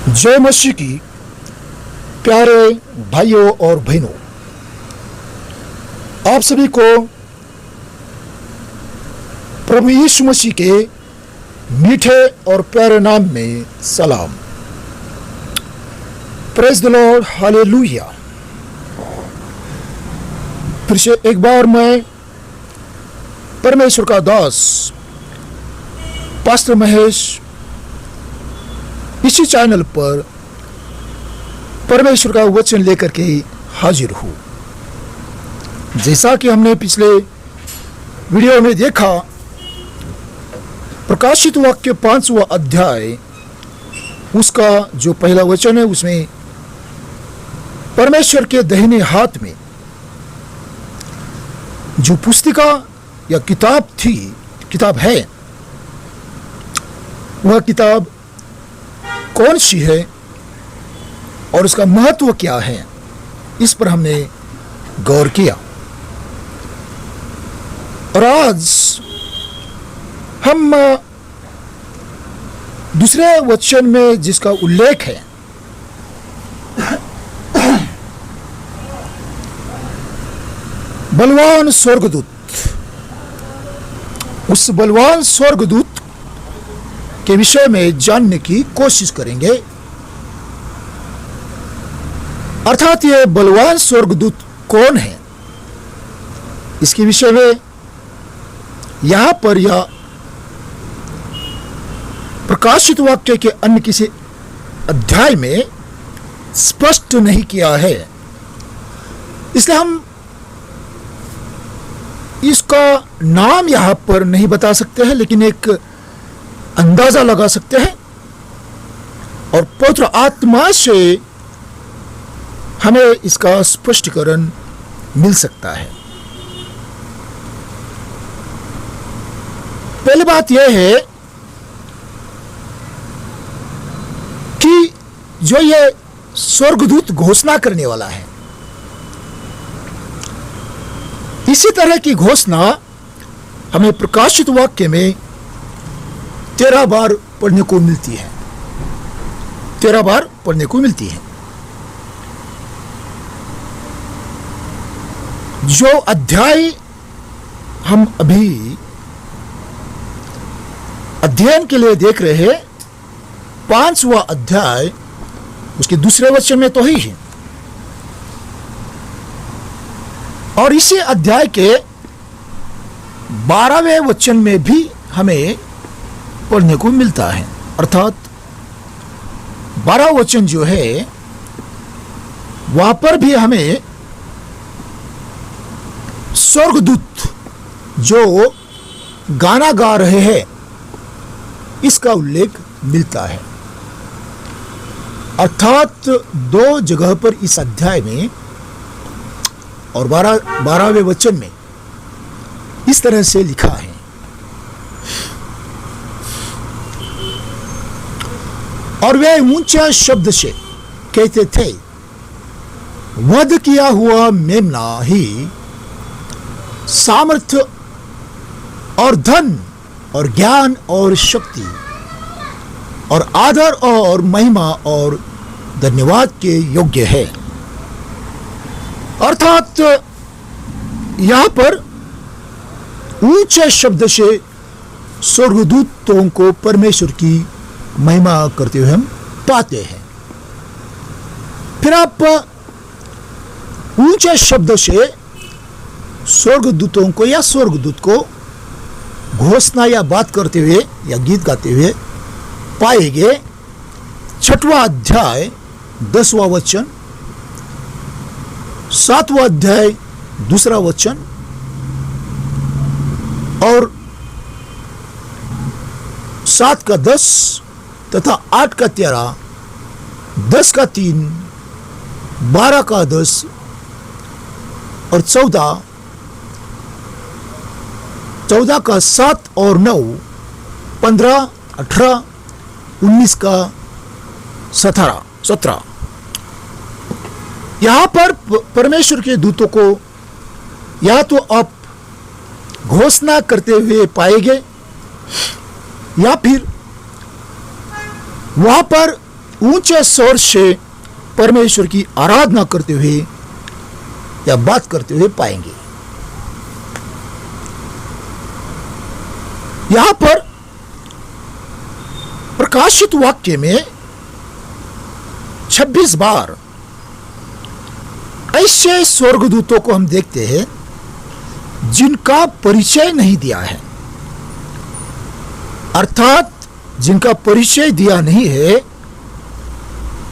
जय मसीह की प्यारे भाइयों और बहनों, आप सभी को प्रभु यीशु मसीह के मीठे और प्यारे नाम में सलाम। Praise the Lord, hallelujah. फिर से एक बार मैं परमेश्वर का दास पास्टर महेश इसी चैनल पर परमेश्वर का वचन लेकर के हाजिर हूं। जैसा कि हमने पिछले वीडियो में देखा, प्रकाशित वाक्य 5वां अध्याय उसका जो पहला वचन है, उसमें परमेश्वर के दाहिने हाथ में जो पुस्तिका या किताब है, वह किताब कौन सी है और उसका महत्व क्या है, इस पर हमने गौर किया। और आज हम दूसरे वचन में जिसका उल्लेख है, बलवान स्वर्गदूत, उस बलवान स्वर्गदूत के विषय में जानने की कोशिश करेंगे। अर्थात ये बलवान स्वर्गदूत कौन है, इसके विषय में यहां पर या प्रकाशित वाक्य के अन्य किसी अध्याय में स्पष्ट नहीं किया है, इसलिए हम इसका नाम यहां पर नहीं बता सकते हैं, लेकिन एक अंदाजा लगा सकते हैं और पवित्र आत्मा से हमें इसका स्पष्टीकरण मिल सकता है। पहली बात यह है कि जो ये स्वर्गदूत घोषणा करने वाला है, इसी तरह की घोषणा हमें प्रकाशित वाक्य में 13 बार पढ़ने को मिलती है। 13 बार पढ़ने को मिलती है। जो अध्याय हम अभी अध्ययन के लिए देख रहे हैं, 5वां अध्याय, उसके दूसरे वचन में तो ही है, और इसी अध्याय के 12वें वचन में भी हमें पढ़ने को मिलता है। अर्थात 12 वचन जो है, वहां पर भी हमें स्वर्गदूत जो गाना गा रहे हैं, इसका उल्लेख मिलता है। अर्थात 2 जगह पर इस अध्याय में और 12वें वचन में इस तरह से लिखा है, और वे ऊंचे शब्द से कहते थे, वध किया हुआ मेमना ही सामर्थ्य और धन और ज्ञान और शक्ति और आदर और महिमा और धन्यवाद के योग्य है। अर्थात यहां पर ऊंचे शब्द से स्वर्गदूतों को परमेश्वर की महिमा करते हुए हम पाते हैं। फिर आप ऊंचे शब्द से स्वर्गदूतों को या स्वर्गदूत को घोषणा या बात करते हुए या गीत गाते हुए पाएंगे। 6वां अध्याय 10वां वचन, 7वां अध्याय 2रा वचन, और 7 का 10 तथा 8 का 13, 10 का 3, 12 का 10 और 14 का 7 और 9, 15, 18, 19 का 17। यहां पर परमेश्वर के दूतों को या तो आप घोषणा करते हुए पाएंगे, या फिर वहां पर ऊंचे स्वर से परमेश्वर की आराधना करते हुए या बात करते हुए पाएंगे। यहां पर प्रकाशित वाक्य में 26 बार ऐसे स्वर्गदूतों को हम देखते हैं जिनका परिचय नहीं दिया है, अर्थात जिनका परिचय दिया नहीं है,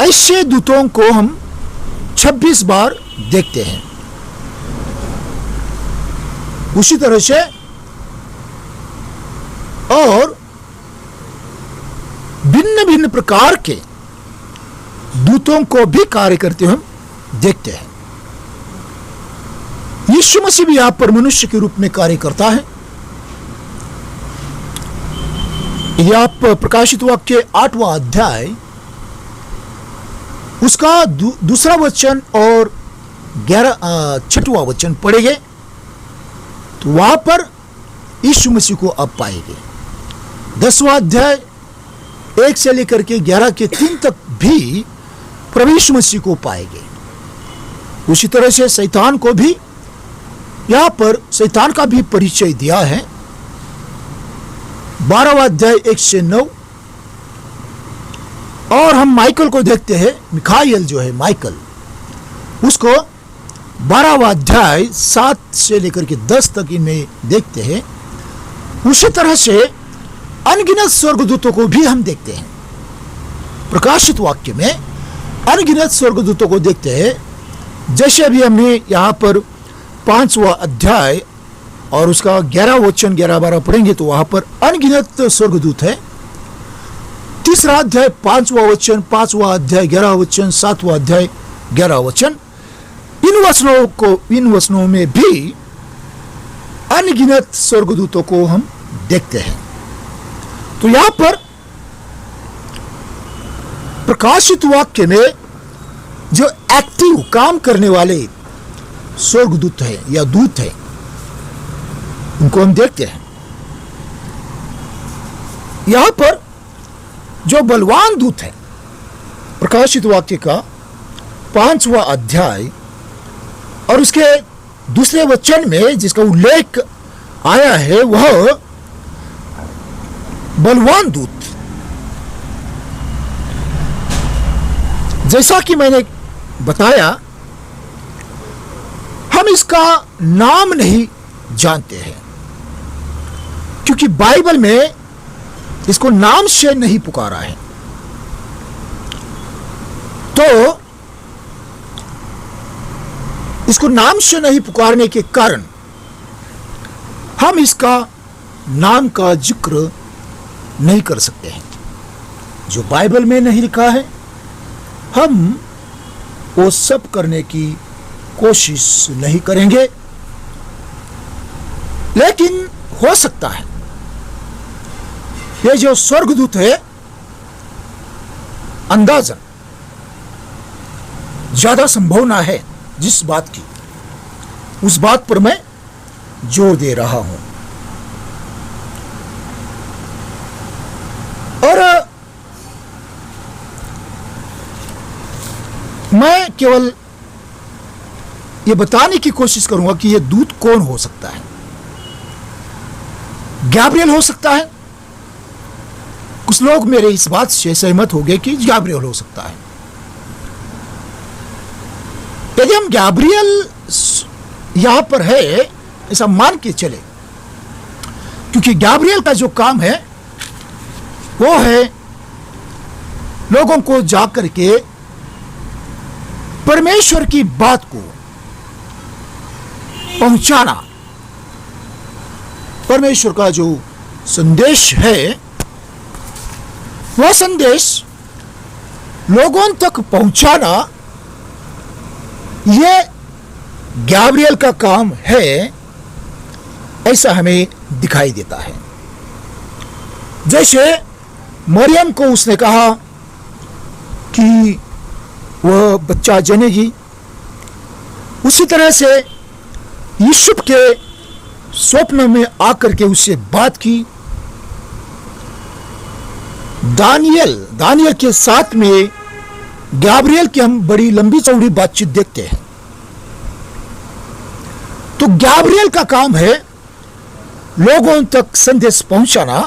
ऐसे दूतों को हम 26 बार देखते हैं। उसी तरह से और भिन्न भिन्न प्रकार के दूतों को भी कार्य करते हुए हम देखते हैं। यीशु मसीह भी यहां पर मनुष्य के रूप में कार्य करता है। यह आप प्रकाशित वाक्य 8वां अध्याय उसका दूसरा वचन और 6वां वचन पढ़ेंगे तो वहां पर यीशु मसीह को आप पाएंगे। 10वां अध्याय 1 से लेकर के 11 के 3 तक भी प्रभु यीशु मसीह को पाएंगे। उसी तरह से शैतान को भी यहां पर शैतान का भी परिचय दिया है। 12वां अध्याय 1 से 9 और हम माइकल को देखते हैं, मिखाइल जो है माइकल, उसको 12वां अध्याय 7 से लेकर के 10 तक इनमें देखते हैं। उसी तरह से अनगिनत स्वर्गदूतों को भी हम देखते हैं। प्रकाशित वाक्य में अनगिनत स्वर्गदूतों को देखते हैं। जैसे अभी हमने यहां पर 5वां अध्याय और उसका 11 वचन 11-12 पढ़ेंगे तो वहां पर अनगिनत स्वर्गदूत है। 3रा अध्याय 5वां वचन, 5वां अध्याय 11 वचन, 7वां अध्याय 11 वचन, इन वचनों में भी अनगिनत स्वर्गदूतों को हम देखते हैं। तो यहां पर प्रकाशित वाक्य में जो एक्टिव काम करने वाले स्वर्गदूत हैं या दूत हैं उनको हम देखते हैं। यहां पर जो बलवान दूत है, प्रकाशित वाक्य का 5वां अध्याय और उसके दूसरे वचन में जिसका उल्लेख आया है वह बलवान दूत, जैसा कि मैंने बताया हम इसका नाम नहीं जानते हैं क्योंकि बाइबल में इसको नाम से नहीं पुकारा है। तो इसको नाम से नहीं पुकारने के कारण हम इसका नाम का जिक्र नहीं कर सकते हैं। जो बाइबल में नहीं लिखा है हम वो सब करने की कोशिश नहीं करेंगे, लेकिन हो सकता है ये जो स्वर्गदूत है अंदाजा ज्यादा संभावना है जिस बात की, उस बात पर मैं जोर दे रहा हूं। और मैं केवल ये बताने की कोशिश करूंगा कि ये दूत कौन हो सकता है। गैब्रियल हो सकता है। कुछ लोग मेरे इस बात से सहमत हो गए कि गैब्रियल हो सकता है। यदि हम गैब्रियल यहां पर है ऐसा मान के चले, क्योंकि गैब्रियल का जो काम है वो है लोगों को जाकर के परमेश्वर की बात को पहुंचाना, परमेश्वर का जो संदेश है वह संदेश लोगों तक पहुंचाना, यह गैब्रियल का काम है, ऐसा हमें दिखाई देता है। जैसे मरियम को उसने कहा कि वह बच्चा जनेगी, उसी तरह से यूसुफ के स्वप्न में आकर के उससे बात की। दानियल के साथ में गैब्रियल की हम बड़ी लंबी चौड़ी बातचीत देखते हैं। तो गैब्रियल का काम है लोगों तक संदेश पहुंचाना।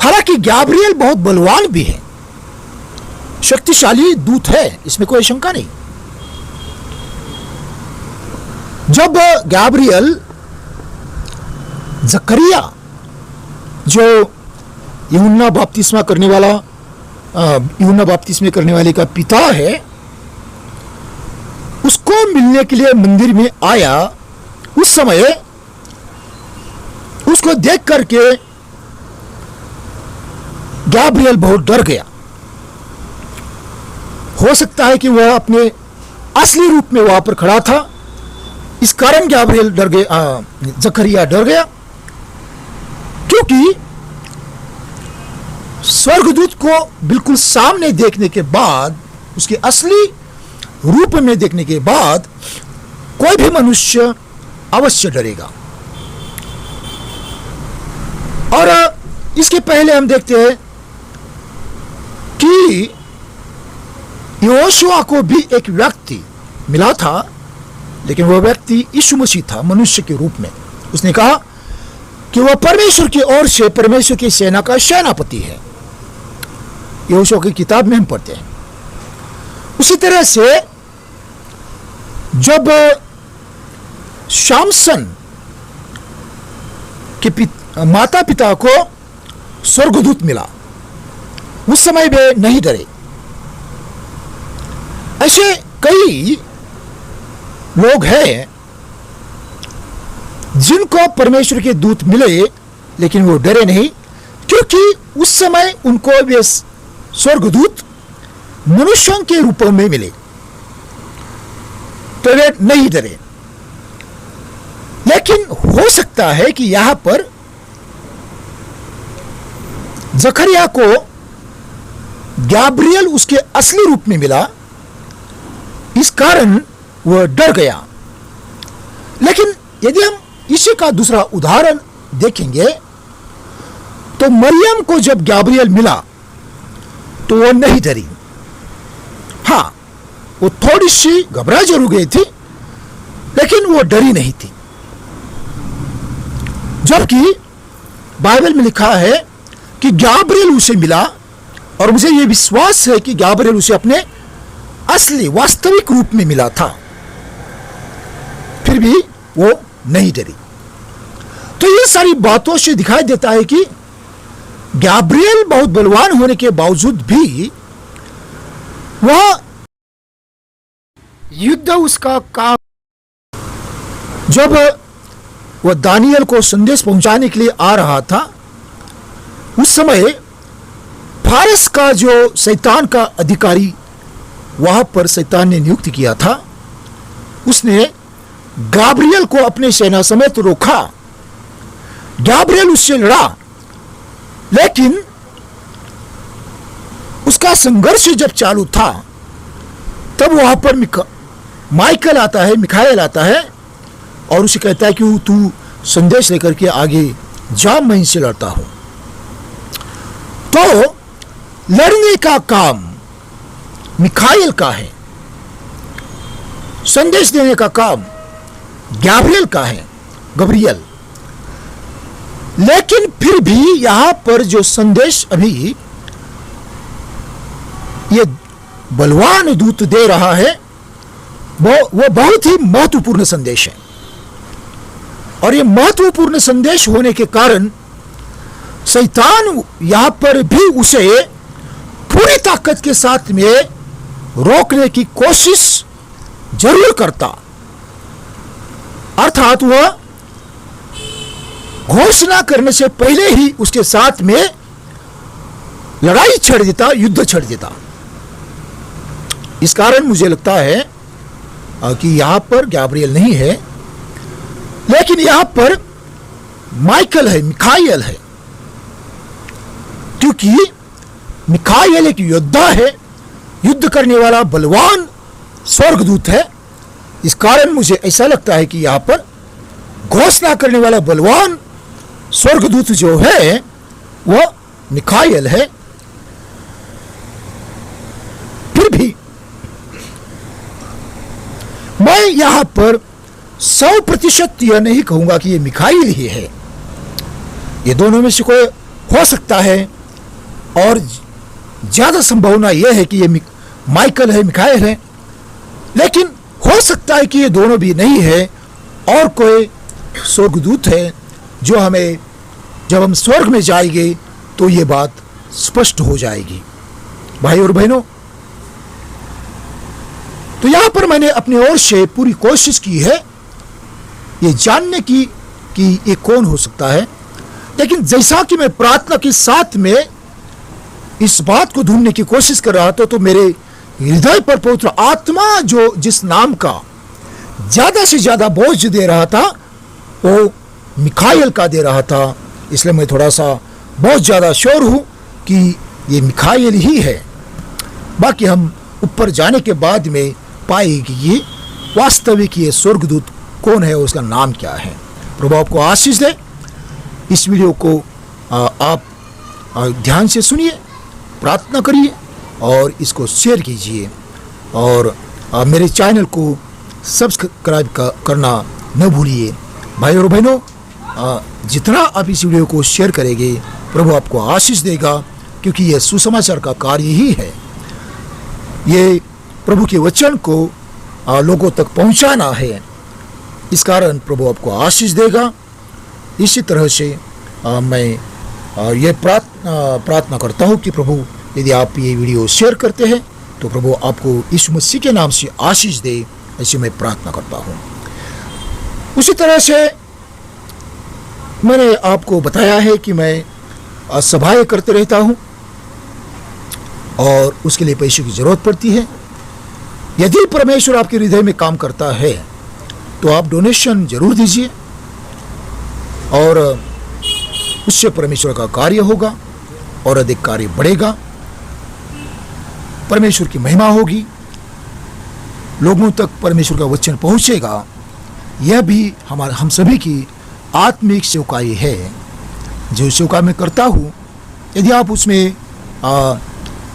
हालांकि गैब्रियल बहुत बलवान भी है, शक्तिशाली दूत है, इसमें कोई शंका नहीं। जब गैब्रियल जकरिया जो यूहन्ना बपतिस्मा करने वाले का पिता है, उसको मिलने के लिए मंदिर में आया, उस समय उसको देख करके गैब्रियल बहुत डर गया। हो सकता है कि वह अपने असली रूप में वहां पर खड़ा था, इस कारण गैब्रियल डर गया, जकरिया डर गया, क्योंकि स्वर्गदूत को बिल्कुल सामने देखने के बाद, उसके असली रूप में देखने के बाद कोई भी मनुष्य अवश्य डरेगा। और इसके पहले हम देखते हैं कि यहोशुआ को भी एक व्यक्ति मिला था, लेकिन वह व्यक्ति यीशु मसीह था मनुष्य के रूप में। उसने कहा कि वह परमेश्वर की ओर से परमेश्वर की सेना का सेनापति है, यहोशुआ की किताब में हम पढ़ते हैं। उसी तरह से जब शामसन के माता पिता को स्वर्गदूत मिला, उस समय वे नहीं डरे। ऐसे कई लोग हैं जिनको परमेश्वर के दूत मिले लेकिन वो डरे नहीं, क्योंकि उस समय उनको वे स्वर्गदूत मनुष्यों के रूप में मिले, तो वे नहीं डरे। लेकिन हो सकता है कि यहां पर जकरिया को गैब्रियल उसके असली रूप में मिला, इस कारण वह डर गया। लेकिन यदि हम इसी का दूसरा उदाहरण देखेंगे तो मरियम को जब गैब्रियल मिला तो वह नहीं डरी। हां, वो थोड़ी सी घबरा जरूर गई थी, लेकिन वो डरी नहीं थी। जबकि बाइबल में लिखा है कि गैब्रियल उसे मिला, और मुझे यह विश्वास है कि गैब्रियल उसे अपने असली वास्तविक रूप में मिला था, फिर भी वो नहीं डरी। तो ये सारी बातों से दिखाई देता है कि गैब्रियल बहुत बलवान होने के बावजूद भी वह युद्ध उसका काम। जब वह दानियल को संदेश पहुंचाने के लिए आ रहा था, उस समय फारस का जो शैतान का अधिकारी वहां पर शैतान ने नियुक्त किया था, उसने गैब्रियल को अपने सेना समेत रोका। गैब्रियल उससे लड़ा, लेकिन उसका संघर्ष जब चालू था तब वहां पर माइकल आता है, मिखाएल आता है और उसे कहता है कि तू संदेश लेकर के आगे जा, मैं इनसे लड़ता हूं। तो लड़ने का काम मिखाएल का है, संदेश देने का काम गैब्रियल का है, गब्रियल। लेकिन फिर भी यहां पर जो संदेश अभी ये बलवान दूत दे रहा है वो बहुत ही महत्वपूर्ण संदेश है। और ये महत्वपूर्ण संदेश होने के कारण शैतान यहां पर भी उसे पूरी ताकत के साथ में रोकने की कोशिश जरूर करता, अर्थात वह घोषणा करने से पहले ही उसके साथ में लड़ाई छेड़ देता, युद्ध छेड़ देता। इस कारण मुझे लगता है कि यहां पर गैब्रियल नहीं है, लेकिन यहां पर माइकल है, मिखाएल है, क्योंकि मिखाएल एक योद्धा है, युद्ध करने वाला बलवान स्वर्गदूत है। इस कारण मुझे ऐसा लगता है कि यहां पर घोषणा करने वाला बलवान स्वर्गदूत जो है वह मिखाएल है। मैं यहाँ पर 100% यह नहीं कहूँगा कि ये मिखाइल ही है। ये दोनों में से कोई हो सकता है, और ज़्यादा संभावना यह है कि ये माइकल है, मिखाइल है। लेकिन हो सकता है कि ये दोनों भी नहीं है, और कोई स्वर्गदूत है जो हमें जब हम स्वर्ग में जाएंगे तो ये बात स्पष्ट हो जाएगी। भाई और बहनों, तो यहां पर मैंने अपनी ओर से पूरी कोशिश की है ये जानने की कि ये कौन हो सकता है। लेकिन जैसा कि मैं प्रार्थना के साथ में इस बात को ढूंढने की कोशिश कर रहा था, तो मेरे हृदय पर पवित्र आत्मा जो जिस नाम का ज्यादा से ज्यादा बोझ दे रहा था वो मिखाइल का दे रहा था। इसलिए मैं थोड़ा सा बहुत ज्यादा श्योर हूं कि ये मिखाइल ही है। बाकी हम ऊपर जाने के बाद में पाएंगे कि ये वास्तविक ये स्वर्गदूत कौन है और उसका नाम क्या है। प्रभु आपको आशीष दे। इस वीडियो को आप ध्यान से सुनिए, प्रार्थना करिए और इसको शेयर कीजिए, और मेरे चैनल को सब्सक्राइब करना न भूलिए। भाई और बहनों, जितना आप इस वीडियो को शेयर करेंगे प्रभु आपको आशीष देगा, क्योंकि यह सुसमाचार का कार्य ही है। ये प्रभु के वचन को लोगों तक पहुंचाना है। इस कारण प्रभु आपको आशीष देगा। इसी तरह से मैं ये प्रार्थना करता हूँ कि प्रभु यदि आप ये वीडियो शेयर करते हैं तो प्रभु आपको यीशु मसीह के नाम से आशीष दे, ऐसे मैं प्रार्थना करता हूँ। उसी तरह से मैंने आपको बताया है कि मैं सभाएं करते रहता हूँ और उसके लिए पैसे की जरूरत पड़ती है। यदि परमेश्वर आपके हृदय में काम करता है तो आप डोनेशन जरूर दीजिए, और उससे परमेश्वर का कार्य होगा और अधिक कार्य बढ़ेगा, परमेश्वर की महिमा होगी, लोगों तक परमेश्वर का वचन पहुंचेगा। यह भी हम सभी की आत्मिक सेवकाई है। जो सेवकाई मैं करता हूँ, यदि आप उसमें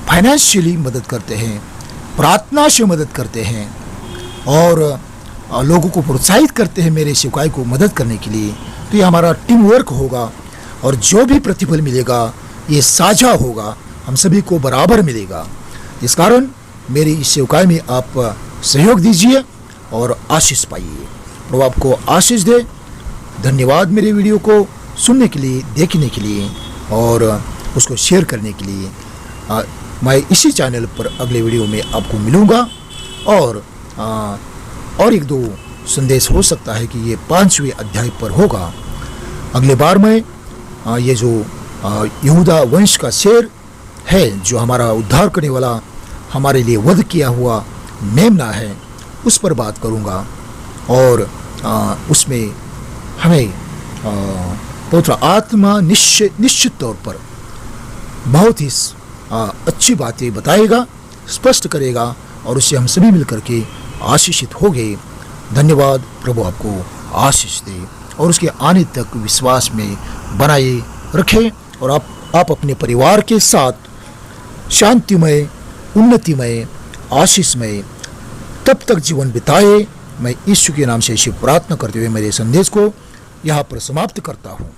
फाइनेंशियली मदद करते हैं, प्रार्थना से मदद करते हैं और लोगों को प्रोत्साहित करते हैं मेरे सेवकाई को मदद करने के लिए, तो ये हमारा टीम वर्क होगा, और जो भी प्रतिफल मिलेगा ये साझा होगा, हम सभी को बराबर मिलेगा। इस कारण मेरी इस सेवकाई में आप सहयोग दीजिए और आशीष पाइए। प्रभु आपको आशीष दे। धन्यवाद मेरे वीडियो को सुनने के लिए, देखने के लिए और उसको शेयर करने के लिए। मैं इसी चैनल पर अगले वीडियो में आपको मिलूँगा, और एक दो संदेश हो सकता है कि ये 5वें अध्याय पर होगा। अगले बार मैं ये जो यहूदा वंश का शेर है, जो हमारा उद्धार करने वाला हमारे लिए वध किया हुआ मेमना है, उस पर बात करूँगा, और उसमें हमें पवित्र आत्मा निश्चित तौर पर बहुत ही अच्छी बातें बताएगा, स्पष्ट करेगा, और उससे हम सभी मिलकर के आशीषित हो गए। धन्यवाद। प्रभु आपको आशीष दे और उसके आने तक विश्वास में बनाए रखें, और आप अपने परिवार के साथ शांतिमय, उन्नतिमय, आशीषमय तब तक जीवन बिताए। मैं यीशु के नाम से ऐसी प्रार्थना करते हुए मेरे संदेश को यहाँ पर समाप्त करता हूँ।